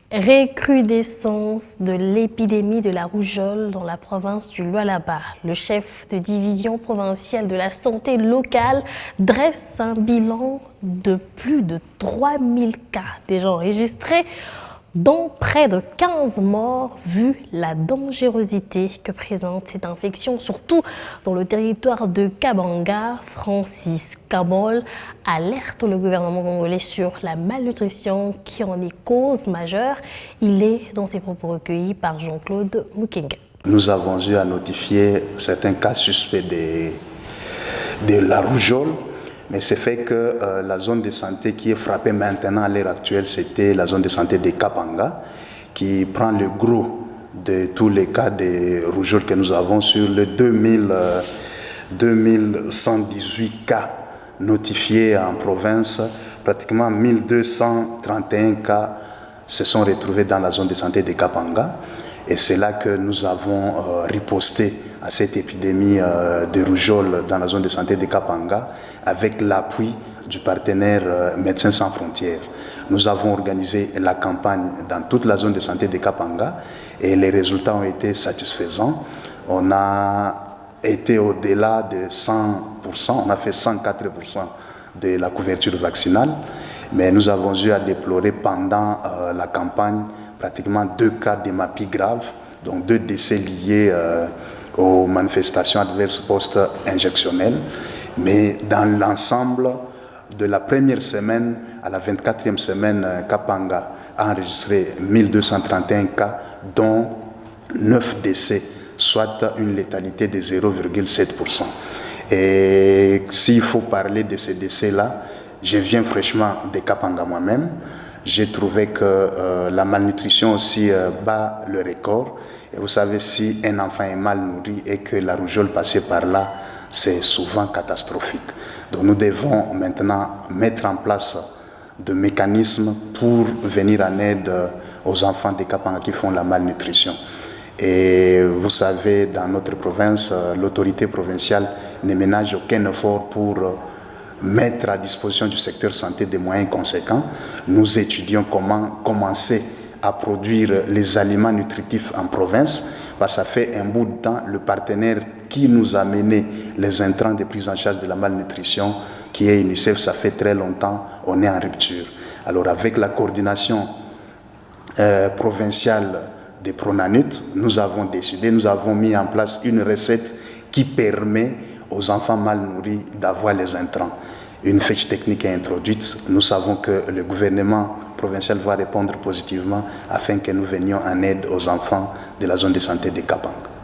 Recrudescence de l'épidémie de la rougeole dans la province du Lualaba. Le chef de division provinciale de la santé locale dresse un bilan de plus de 3000 cas déjà enregistrés, dont près de 15 morts, vu la dangerosité que présente cette infection, surtout dans le territoire de Kabanga. Francis Kabol alerte le gouvernement congolais sur la malnutrition qui en est cause majeure. Il est dans ses propos recueillis par Jean-Claude Mukenga. Nous avons eu à notifier certains cas suspects de la rougeole, mais c'est fait que la zone de santé qui est frappée maintenant à l'heure actuelle, c'était la zone de santé de Kabanga, qui prend le gros de tous les cas de rougeole que nous avons sur les 2118 cas notifiés en province. Pratiquement 1231 cas se sont retrouvés dans la zone de santé de Kabanga. Et c'est là que nous avons riposté à cette épidémie de rougeole dans la zone de santé de Kabanga avec l'appui du partenaire Médecins sans frontières. Nous avons organisé la campagne dans toute la zone de santé de Kabanga et les résultats ont été satisfaisants. On a été au-delà de 100%, on a fait 104% de la couverture vaccinale, mais nous avons eu à déplorer pendant la campagne pratiquement 2 cas d'hémophilie grave, donc 2 décès liés aux manifestations adverses post-injectionnelles. Mais dans l'ensemble de la première semaine à la 24e semaine, Kabanga a enregistré 1231 cas, dont 9 décès, soit une létalité de 0,7%. Et s'il faut parler de ces décès-là, je viens fraîchement de Kabanga moi-même. J'ai trouvé que la malnutrition aussi bat le record. Et vous savez, si un enfant est mal nourri et que la rougeole passait par là, c'est souvent catastrophique. Donc nous devons maintenant mettre en place des mécanismes pour venir en aide aux enfants de Kabanga qui font la malnutrition. Et vous savez, dans notre province, l'autorité provinciale ne ménage aucun effort pour mettre à disposition du secteur santé des moyens conséquents. Nous étudions comment commencer à produire les aliments nutritifs en province. Ça fait un bout de temps, le partenaire qui nous a mené les intrants de prise en charge de la malnutrition, qui est UNICEF, ça fait très longtemps, on est en rupture. Alors avec la coordination provinciale des Pronanut, nous avons décidé, nous avons mis en place une recette qui permet aux enfants mal nourris d'avoir les intrants. Une fiche technique est introduite. Nous savons que le gouvernement provincial va répondre positivement afin que nous venions en aide aux enfants de la zone de santé de Kabanga.